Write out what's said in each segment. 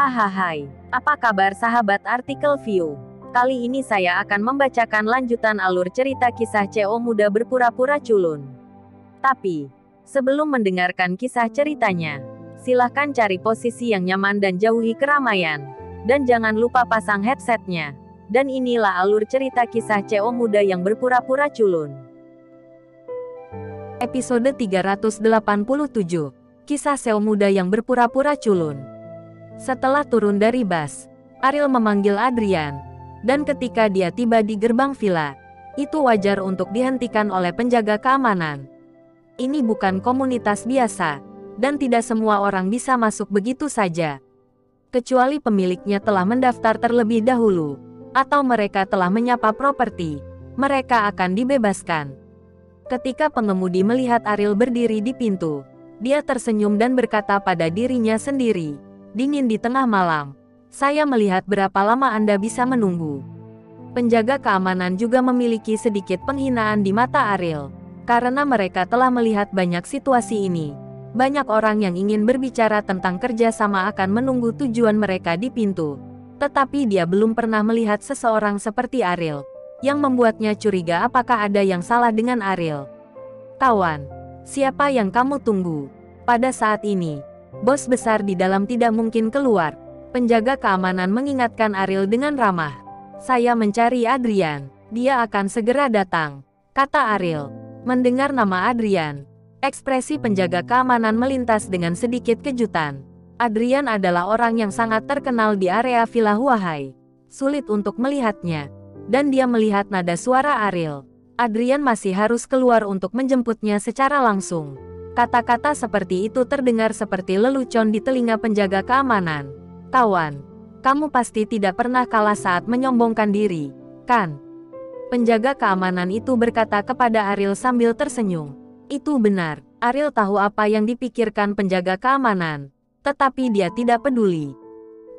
Hahaha, apa kabar sahabat artikel view? Kali ini saya akan membacakan lanjutan alur cerita kisah CO muda berpura-pura culun. Tapi, sebelum mendengarkan kisah ceritanya, silahkan cari posisi yang nyaman dan jauhi keramaian. Dan jangan lupa pasang headsetnya. Dan inilah alur cerita kisah CO muda yang berpura-pura culun. Episode 387, Kisah CO muda yang berpura-pura culun. Setelah turun dari bus, Ariel memanggil Adrian, dan ketika dia tiba di gerbang villa, itu wajar untuk dihentikan oleh penjaga keamanan. Ini bukan komunitas biasa, dan tidak semua orang bisa masuk begitu saja. Kecuali pemiliknya telah mendaftar terlebih dahulu, atau mereka telah menyapa properti, mereka akan dibebaskan. Ketika pengemudi melihat Ariel berdiri di pintu, dia tersenyum dan berkata pada dirinya sendiri, "Dingin di tengah malam. Saya melihat berapa lama Anda bisa menunggu." Penjaga keamanan juga memiliki sedikit penghinaan di mata Ariel, karena mereka telah melihat banyak situasi ini. Banyak orang yang ingin berbicara tentang kerjasama akan menunggu tujuan mereka di pintu. Tetapi dia belum pernah melihat seseorang seperti Ariel, yang membuatnya curiga apakah ada yang salah dengan Ariel. "Kawan, siapa yang kamu tunggu?" Pada saat ini, bos besar di dalam tidak mungkin keluar. Penjaga keamanan mengingatkan Ariel dengan ramah. "Saya mencari Adrian. Dia akan segera datang," kata Ariel. Mendengar nama Adrian, ekspresi penjaga keamanan melintas dengan sedikit kejutan. Adrian adalah orang yang sangat terkenal di area Villa Huahai. Sulit untuk melihatnya, dan dia melihat nada suara Ariel. Adrian masih harus keluar untuk menjemputnya secara langsung. Kata-kata seperti itu terdengar seperti lelucon di telinga penjaga keamanan. "Kawan, kamu pasti tidak pernah kalah saat menyombongkan diri, kan?" Penjaga keamanan itu berkata kepada Ariel sambil tersenyum. Itu benar, Ariel tahu apa yang dipikirkan penjaga keamanan, tetapi dia tidak peduli.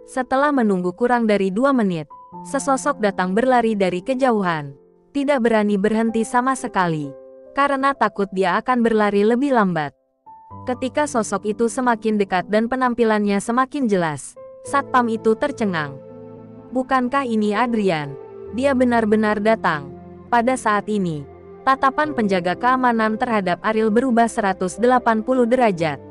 Setelah menunggu kurang dari 2 menit, sesosok datang berlari dari kejauhan. Tidak berani berhenti sama sekali, karena takut dia akan berlari lebih lambat. Ketika sosok itu semakin dekat dan penampilannya semakin jelas, satpam itu tercengang. "Bukankah ini Adrian? Dia benar-benar datang." Pada saat ini, tatapan penjaga keamanan terhadap Ariel berubah 180 derajat.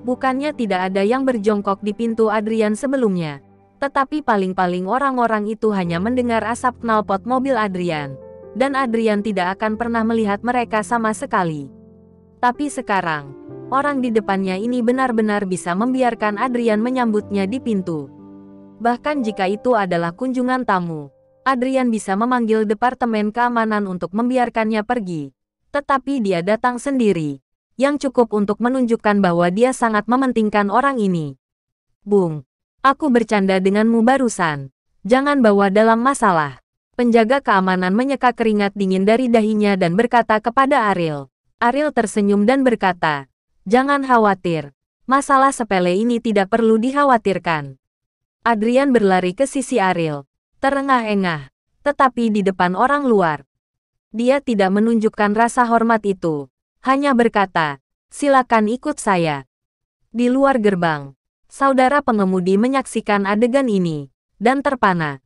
Bukannya tidak ada yang berjongkok di pintu Adrian sebelumnya, tetapi paling-paling orang-orang itu hanya mendengar asap knalpot mobil Adrian. Dan Adrian tidak akan pernah melihat mereka sama sekali. Tapi sekarang, orang di depannya ini benar-benar bisa membiarkan Adrian menyambutnya di pintu. Bahkan jika itu adalah kunjungan tamu, Adrian bisa memanggil departemen keamanan untuk membiarkannya pergi. Tetapi dia datang sendiri, yang cukup untuk menunjukkan bahwa dia sangat mementingkan orang ini. "Bung, aku bercanda denganmu barusan. Jangan bawa dalam masalah." Penjaga keamanan menyeka keringat dingin dari dahinya dan berkata kepada Ariel. Ariel tersenyum dan berkata, "Jangan khawatir. Masalah sepele ini tidak perlu dikhawatirkan." Adrian berlari ke sisi Ariel, terengah-engah, tetapi di depan orang luar. Dia tidak menunjukkan rasa hormat itu, hanya berkata, "Silakan ikut saya." Di luar gerbang, saudara pengemudi menyaksikan adegan ini, dan terpana.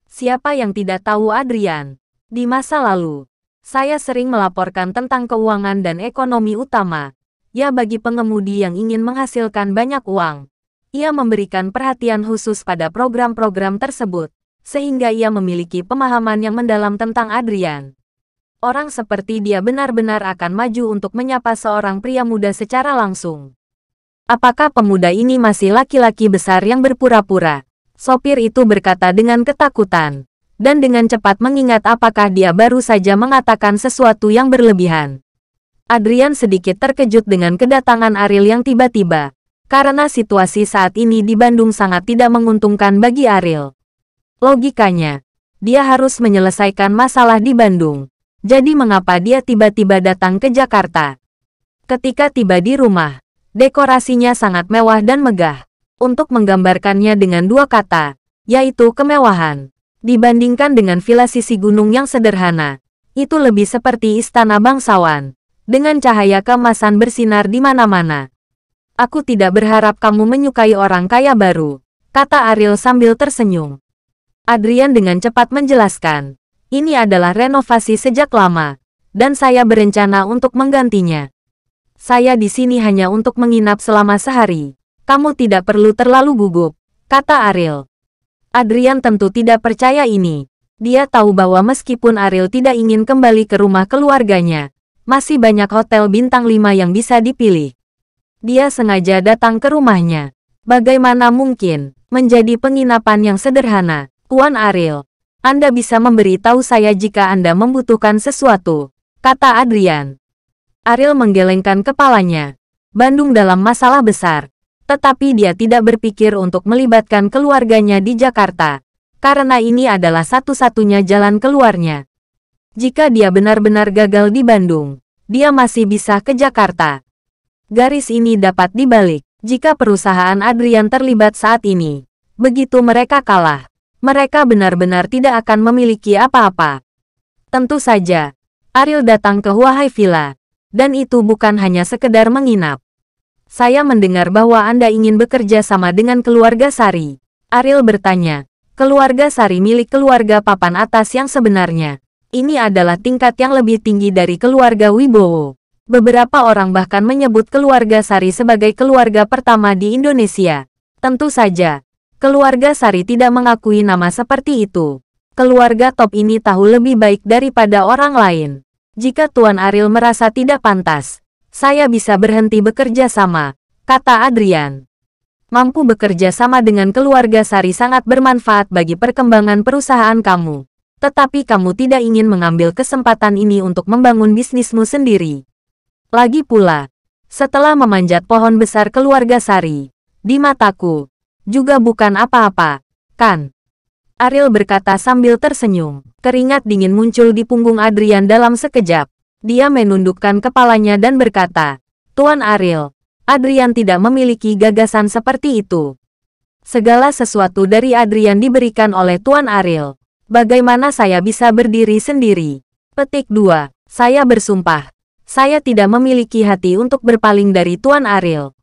Siapa yang tidak tahu Adrian? Di masa lalu, saya sering melaporkan tentang keuangan dan ekonomi utama. Ya, bagi pengemudi yang ingin menghasilkan banyak uang, ia memberikan perhatian khusus pada program-program tersebut, sehingga ia memiliki pemahaman yang mendalam tentang Adrian. Orang seperti dia benar-benar akan maju untuk menyapa seorang pria muda secara langsung. "Apakah pemuda ini masih laki-laki besar yang berpura-pura?" Sopir itu berkata dengan ketakutan, dan dengan cepat mengingat apakah dia baru saja mengatakan sesuatu yang berlebihan. Adrian sedikit terkejut dengan kedatangan Ariel yang tiba-tiba, karena situasi saat ini di Bandung sangat tidak menguntungkan bagi Ariel. Logikanya, dia harus menyelesaikan masalah di Bandung. Jadi mengapa dia tiba-tiba datang ke Jakarta? Ketika tiba di rumah, dekorasinya sangat mewah dan megah. Untuk menggambarkannya dengan 2 kata, yaitu kemewahan. Dibandingkan dengan villa sisi gunung yang sederhana, itu lebih seperti istana bangsawan, dengan cahaya keemasan bersinar di mana-mana. "Aku tidak berharap kamu menyukai orang kaya baru," kata Ariel sambil tersenyum. Adrian dengan cepat menjelaskan, ini adalah renovasi sejak lama, dan saya berencana untuk menggantinya. Saya di sini hanya untuk menginap selama sehari. Kamu tidak perlu terlalu gugup, kata Ariel. Adrian tentu tidak percaya ini. Dia tahu bahwa meskipun Ariel tidak ingin kembali ke rumah keluarganya, masih banyak hotel bintang 5 yang bisa dipilih. Dia sengaja datang ke rumahnya. Bagaimana mungkin menjadi penginapan yang sederhana? Tuan Ariel, Anda bisa memberitahu saya jika Anda membutuhkan sesuatu, kata Adrian. Ariel menggelengkan kepalanya. Bandung dalam masalah besar. Tetapi dia tidak berpikir untuk melibatkan keluarganya di Jakarta, karena ini adalah satu-satunya jalan keluarnya. Jika dia benar-benar gagal di Bandung, dia masih bisa ke Jakarta. Garis ini dapat dibalik jika perusahaan Adrian terlibat saat ini. Begitu mereka kalah, mereka benar-benar tidak akan memiliki apa-apa. Tentu saja, Ariel datang ke Huahai Villa, dan itu bukan hanya sekedar menginap. Saya mendengar bahwa Anda ingin bekerja sama dengan keluarga Sari. Ariel bertanya, keluarga Sari milik keluarga papan atas yang sebenarnya. Ini adalah tingkat yang lebih tinggi dari keluarga Wibowo. Beberapa orang bahkan menyebut keluarga Sari sebagai keluarga pertama di Indonesia. Tentu saja, keluarga Sari tidak mengakui nama seperti itu. Keluarga top ini tahu lebih baik daripada orang lain. Jika Tuan Ariel merasa tidak pantas, saya bisa berhenti bekerja sama, kata Adrian. Mampu bekerja sama dengan keluarga Sari sangat bermanfaat bagi perkembangan perusahaan kamu. Tetapi kamu tidak ingin mengambil kesempatan ini untuk membangun bisnismu sendiri. Lagi pula, setelah memanjat pohon besar keluarga Sari, di mataku, juga bukan apa-apa, kan? Ariel berkata sambil tersenyum. Keringat dingin muncul di punggung Adrian dalam sekejap. Dia menundukkan kepalanya dan berkata, Tuan Ariel, Adrian tidak memiliki gagasan seperti itu. Segala sesuatu dari Adrian diberikan oleh Tuan Ariel. Bagaimana saya bisa berdiri sendiri? Petik 2. Saya bersumpah. Saya tidak memiliki hati untuk berpaling dari Tuan Ariel.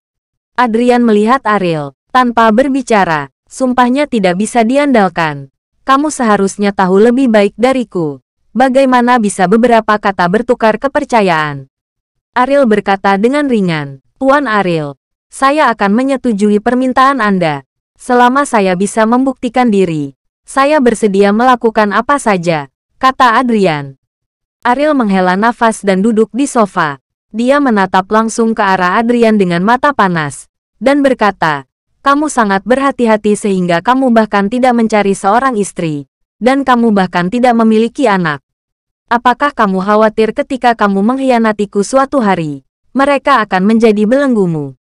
Adrian melihat Ariel. Tanpa berbicara, sumpahnya tidak bisa diandalkan. Kamu seharusnya tahu lebih baik dariku. Bagaimana bisa beberapa kata bertukar kepercayaan? Ariel berkata dengan ringan, Tuan Ariel, saya akan menyetujui permintaan Anda. Selama saya bisa membuktikan diri, saya bersedia melakukan apa saja, kata Adrian. Ariel menghela nafas dan duduk di sofa. Dia menatap langsung ke arah Adrian dengan mata panas, dan berkata, kamu sangat berhati-hati sehingga kamu bahkan tidak mencari seorang istri, dan kamu bahkan tidak memiliki anak. Apakah kamu khawatir ketika kamu mengkhianatiku suatu hari, mereka akan menjadi belenggumu?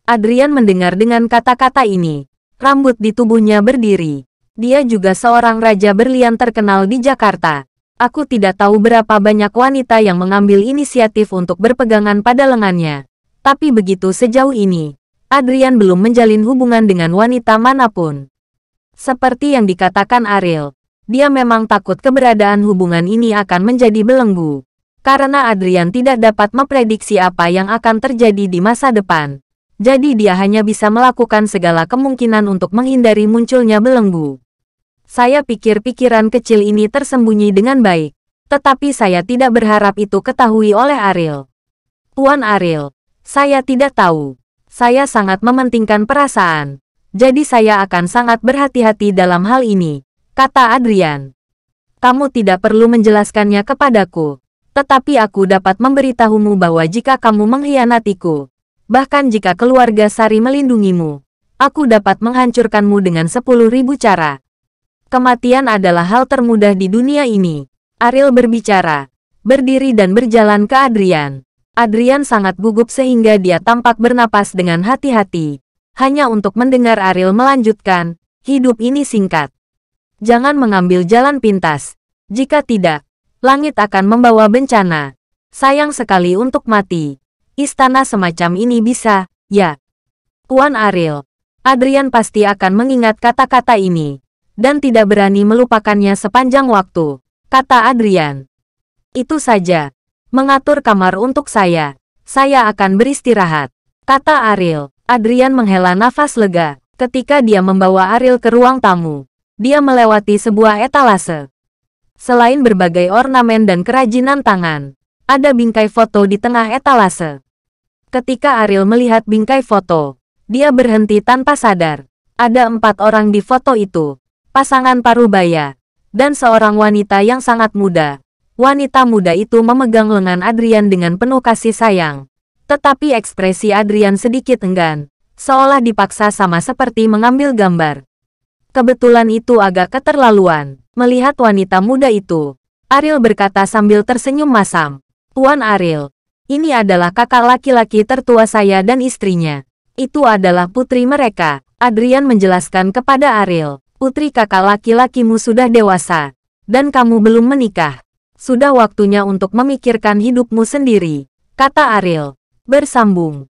Adrian mendengar dengan kata-kata ini, rambut di tubuhnya berdiri. Dia juga seorang raja berlian terkenal di Jakarta. Aku tidak tahu berapa banyak wanita yang mengambil inisiatif untuk berpegangan pada lengannya. Tapi begitu sejauh ini, Adrian belum menjalin hubungan dengan wanita manapun. Seperti yang dikatakan Ariel, dia memang takut keberadaan hubungan ini akan menjadi belenggu. Karena Adrian tidak dapat memprediksi apa yang akan terjadi di masa depan. Jadi dia hanya bisa melakukan segala kemungkinan untuk menghindari munculnya belenggu. Saya pikir pikiran kecil ini tersembunyi dengan baik, tetapi saya tidak berharap itu ketahui oleh Ariel. Tuan Ariel, saya tidak tahu. Saya sangat mementingkan perasaan, jadi saya akan sangat berhati-hati dalam hal ini, kata Adrian. Kamu tidak perlu menjelaskannya kepadaku, tetapi aku dapat memberitahumu bahwa jika kamu mengkhianatiku, bahkan jika keluarga Sari melindungimu, aku dapat menghancurkanmu dengan 10.000 cara. Kematian adalah hal termudah di dunia ini. Ariel berbicara, berdiri dan berjalan ke Adrian. Adrian sangat gugup sehingga dia tampak bernapas dengan hati-hati, hanya untuk mendengar Ariel melanjutkan, hidup ini singkat. Jangan mengambil jalan pintas. Jika tidak, langit akan membawa bencana. Sayang sekali untuk mati. Istana semacam ini bisa, ya. Tuan Ariel, Adrian pasti akan mengingat kata-kata ini, dan tidak berani melupakannya sepanjang waktu, kata Adrian. Itu saja. Mengatur kamar untuk saya akan beristirahat, kata Ariel. Adrian menghela nafas lega. Ketika dia membawa Ariel ke ruang tamu, dia melewati sebuah etalase. Selain berbagai ornamen dan kerajinan tangan, ada bingkai foto di tengah etalase. Ketika Ariel melihat bingkai foto, dia berhenti tanpa sadar. Ada 4 orang di foto itu, pasangan parubaya, dan seorang wanita yang sangat muda. Wanita muda itu memegang lengan Adrian dengan penuh kasih sayang. Tetapi ekspresi Adrian sedikit enggan, seolah dipaksa sama seperti mengambil gambar. Kebetulan itu agak keterlaluan. Melihat wanita muda itu, Ariel berkata sambil tersenyum masam, "Tuan Ariel, ini adalah kakak laki-laki tertua saya dan istrinya. Itu adalah putri mereka." Adrian menjelaskan kepada Ariel, "Putri kakak laki-lakimu sudah dewasa, dan kamu belum menikah. Sudah waktunya untuk memikirkan hidupmu sendiri," kata Ariel. Bersambung.